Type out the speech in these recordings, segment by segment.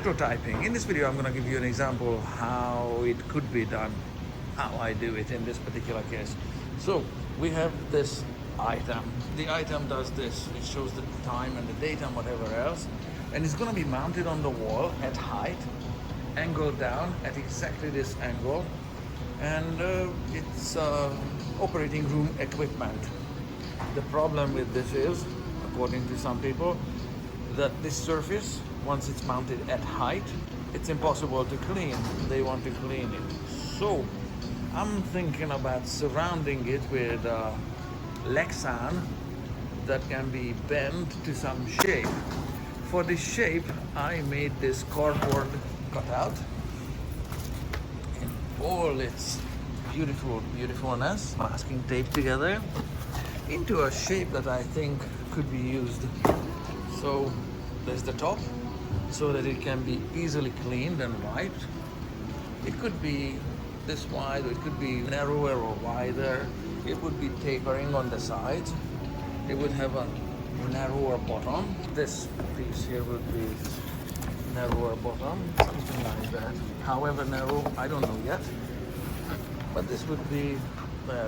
prototyping. In this video, I'm going to give you an example how it could be done, how I do it in this particular case. So we have this item. The item does this. It shows the time and the date and whatever else. And it's going to be mounted on the wall at height, angled down at exactly this angle. And it's operating room equipment. The problem with this is, according to some people, that this surface, once it's mounted at height, it's impossible to clean. They want to clean it. So I'm thinking about surrounding it with Lexan that can be bent to some shape. For this shape, I made this cardboard cutout in all its beautifulness, masking tape together into a shape that I think could be used. So there's the top, so that it can be easily cleaned and wiped. It could be this wide, or it could be narrower or wider. It would be tapering on the sides. It would have a narrower bottom. This piece here would be narrower bottom, something like that. However narrow, I don't know yet. But this would be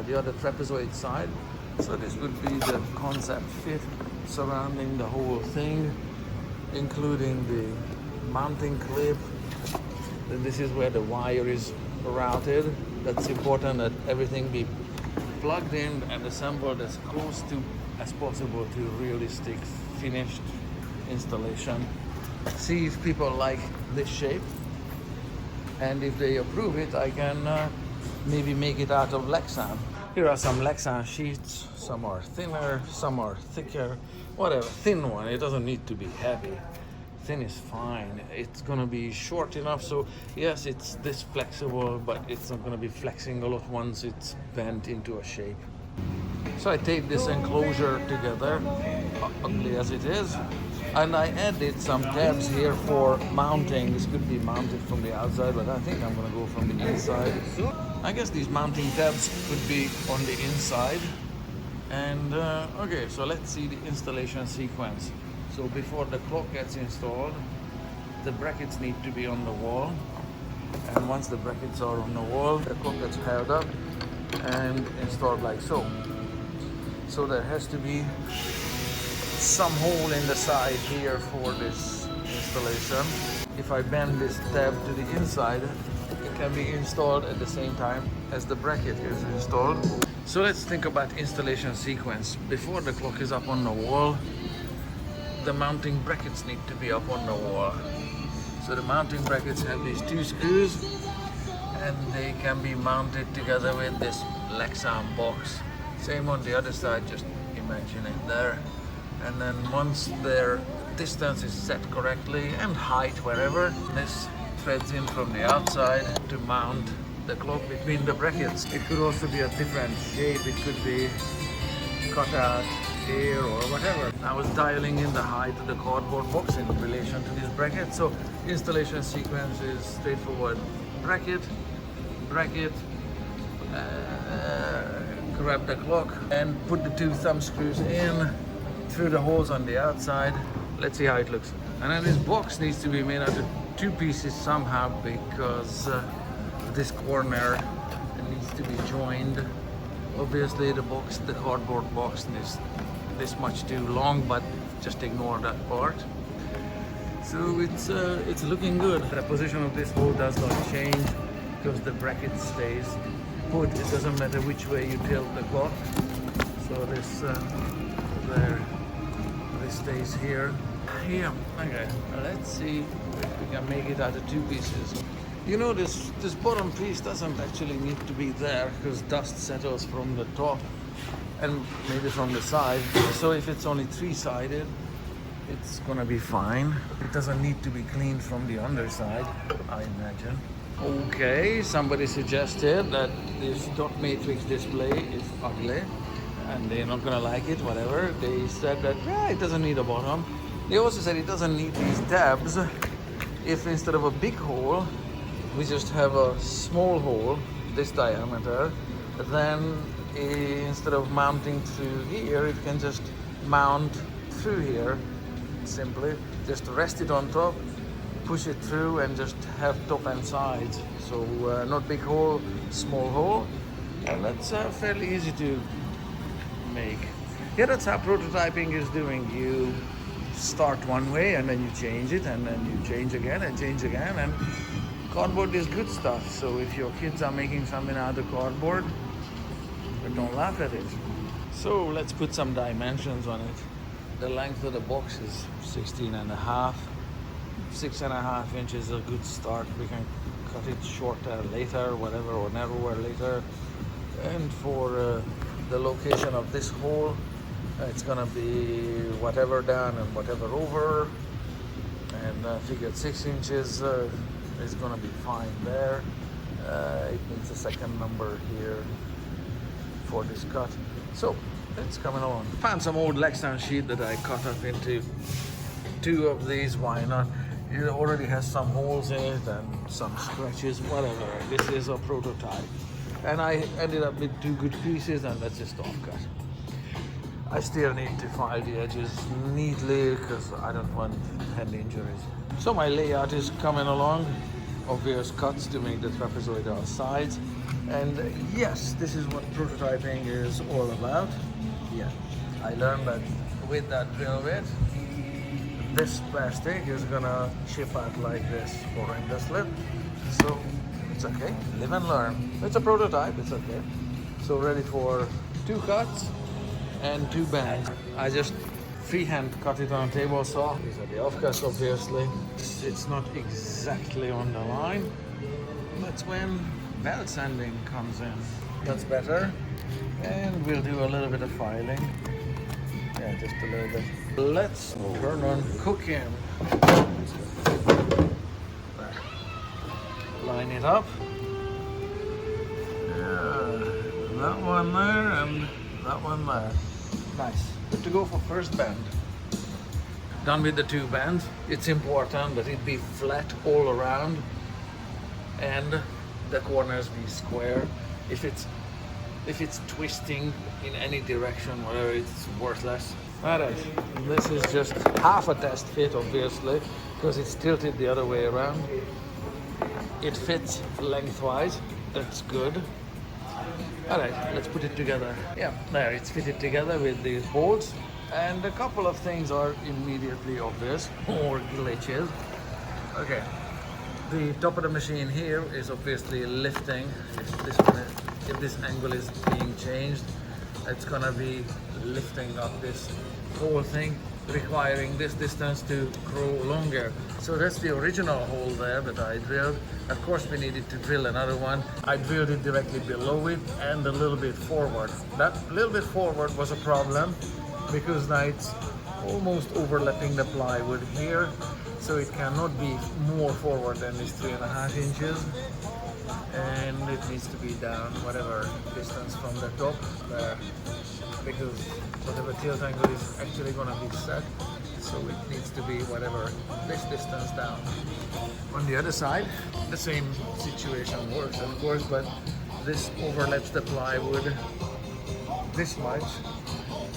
the other trapezoid side. So this would be the concept fit surrounding the whole thing, including the mounting clip. Then this is where the wire is routed. That's important that everything be plugged in and assembled as close to as possible to realistic finished installation. See if people like this shape, and if they approve it, I can maybe make it out of Lexan. Here are some Lexan sheets. Some are thinner, some are thicker, whatever. Thin one, it doesn't need to be heavy. Thin is fine. It's gonna be short enough, so yes, it's this flexible, but it's not gonna be flexing a lot once it's bent into a shape. So I taped this enclosure together, ugly as it is, and I added some tabs here for mounting. This could be mounted from the outside, but I think I'm gonna go from the inside. I guess these mounting tabs could be on the inside. And okay, so let's see the installation sequence. So before the clock gets installed, the brackets need to be on the wall. And once the brackets are on the wall, the clock gets held up and installed like so. So there has to be some hole in the side here for this installation. If I bend this tab to the inside, it can be installed at the same time as the bracket is installed. So let's think about installation sequence. Before the clock is up on the wall, the mounting brackets need to be up on the wall. So the mounting brackets have these two screws, and they can be mounted together with this Lexan box. Same on the other side, just imagine it there. And then once their distance is set correctly, and height wherever, this threads in from the outside to mount the clock between the brackets. It could also be a different shape. It could be cut out here or whatever. I was dialing in the height of the cardboard box in relation to this bracket. So installation sequence is straightforward. Bracket, grab the clock and put the two thumb screws in through the holes on the outside. Let's see how it looks. And then this box needs to be made out of two pieces somehow, because this corner needs to be joined. Obviously the cardboard box is this much too long, but just ignore that part. So it's looking good. The position of this hole does not change because the bracket stays put. It doesn't matter which way you tilt the clock. So this stays here. Yeah, okay. Let's see if we can make it out of two pieces. You know, this bottom piece doesn't actually need to be there because dust settles from the top and maybe from the side. So if it's only three-sided, it's gonna be fine. It doesn't need to be cleaned from the underside, I imagine. Okay, somebody suggested that this dot matrix display is ugly and they're not gonna like it, whatever. They said that, yeah, it doesn't need a bottom. They also said it doesn't need these tabs if instead of a big hole, we just have a small hole, this diameter, then instead of mounting through here, it can just mount through here simply. Just rest it on top push it through and just have top and sides. So not big hole, small hole, and that's fairly easy to make. Yeah, that's how prototyping is doing. You start one way and then you change it, and then you change again and change again, and cardboard is good stuff. So if your kids are making something out of cardboard, don't laugh at it. So let's put some dimensions on it. The length of the box is 16 and a half. 6.5 inches is a good start. We can cut it shorter later, whatever, or narrower later. And for the location of this hole, it's gonna be whatever down and whatever over. And figured 6 inches is gonna be fine there. It needs a second number here for this cut. So it's coming along. Found some old Lexan sheet that I cut up into 2 of these. Why not? It already has some holes in it and some scratches, whatever. This is a prototype. And I ended up with 2 good pieces, and that's just offcut. I still need to file the edges neatly because I don't want hand injuries. So my layout is coming along. Obvious cuts to make the trapezoidal sides. And yes, this is what prototyping is all about. Yeah, I learned that with that drill bit, this plastic is gonna chip out like this horrendously. So it's okay, live and learn. It's a prototype, it's okay. So ready for 2 cuts and 2 bands. I just freehand cut it on a table saw. These are the offcuts, obviously. It's not exactly on the line. That's when belt sanding comes in. That's better. And we'll do a little bit of filing. Yeah, just a little bit. Let's turn on cooking. Line it up. Yeah, that one there and that one there. Nice. Good to go for first band. Done with the 2 bands. It's important that it be flat all around and the corners be square. If it's twisting in any direction, whatever, it's worthless. Alright, this is just half a test fit, obviously, because it's tilted the other way around. It fits lengthwise, that's good. Alright, let's put it together. Yeah, there, it's fitted together with these bolts. And a couple of things are immediately obvious, or glitches. Okay, the top of the machine here is obviously lifting. If this angle is being changed, it's gonna be lifting up this whole thing, requiring this distance to grow longer. So that's the original hole there that I drilled. Of course we needed to drill another one. I drilled it directly below it and a little bit forward. That little bit forward was a problem because now it's almost overlapping the plywood here, so it cannot be more forward than this 3.5 inches. And it needs to be down whatever distance from the top there, because whatever tilt angle is actually going to be set, so it needs to be whatever this distance down. On the other side, the same situation works, of course, but this overlaps the plywood this much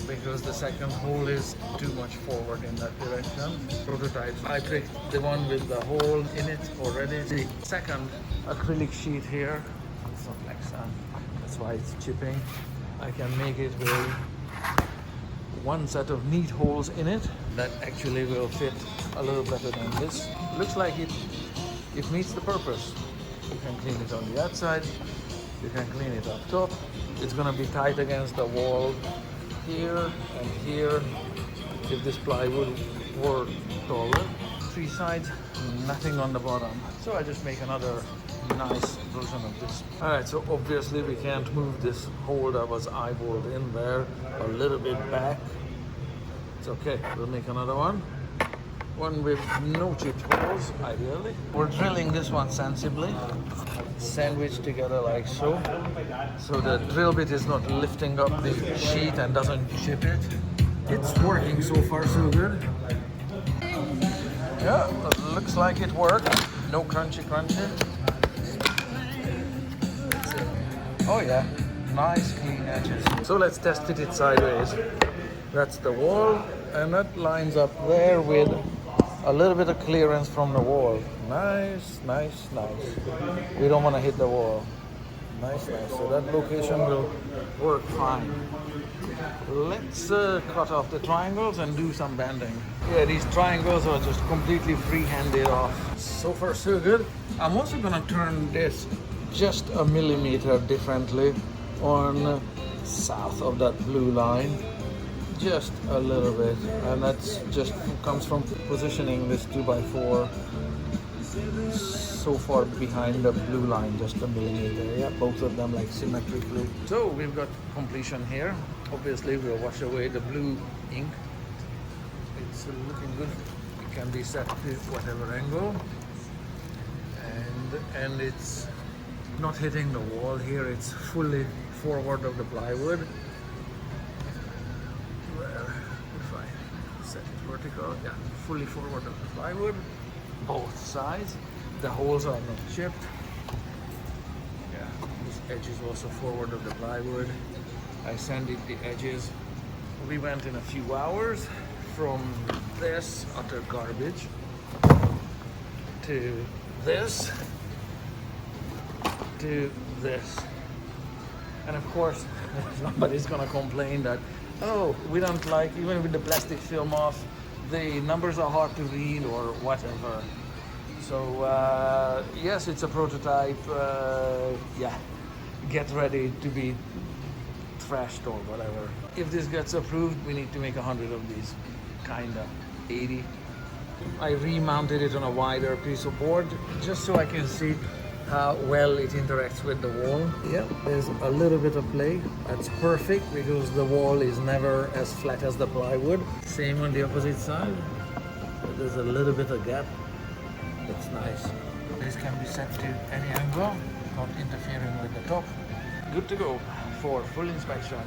because the second hole is too much forward in that direction. Prototypes, I picked the one with the hole in it already. The second acrylic sheet here, it's not Lexan, that's why it's chipping. I can make it with 1 set of neat holes in it that actually will fit a little better than this. Looks like it meets the purpose. You can clean it on the outside, you can clean it up top. It's gonna be tight against the wall here and here if this plywood were taller. 3 sides, nothing on the bottom. So I just make another nice version of this. Alright, so obviously we can't move this hole that was eyeballed in there a little bit back. It's okay, we'll make another one. One with no chipped holes, ideally. We're drilling this one sensibly, sandwiched together like so. So the drill bit is not lifting up the sheet and doesn't chip it. It's working so far so good. Yeah, looks like it worked. No crunchy. Oh yeah, nice clean edges. So let's test fit it sideways. That's the wall, and that lines up there with a little bit of clearance from the wall. Nice, nice, nice. We don't want to hit the wall. Nice, nice. So that location will work fine. Let's cut off the triangles and do some bending. Yeah, these triangles are just completely free-handed off. So far, so good. I'm also gonna turn this just a millimeter differently on south of that blue line. Just a little bit, and that's just comes from positioning this 2x4 so far behind the blue line, just a millimeter. Yeah, both of them like symmetrically. So we've got completion here. Obviously we'll wash away the blue ink. It's looking good. It can be set to whatever angle, and it's not hitting the wall here. It's fully forward of the plywood. If I set it vertical, yeah, fully forward of the plywood, both sides. The holes are not chipped. Yeah, this edge is also forward of the plywood. I sanded the edges. We went in a few hours from this utter garbage to this to this. And of course, nobody's gonna complain that, oh, we don't like, even with the plastic film off, the numbers are hard to read or whatever. So yes, it's a prototype. Yeah, get ready to be trashed or whatever. If this gets approved, we need to make 100 of these, kinda 80. I remounted it on a wider piece of board just so I can see how well it interacts with the wall. Yeah, there's a little bit of play. That's perfect because the wall is never as flat as the plywood. Same on the opposite side. There's a little bit of gap. It's nice. This can be set to any angle, not interfering with the top. Good to go for full inspection.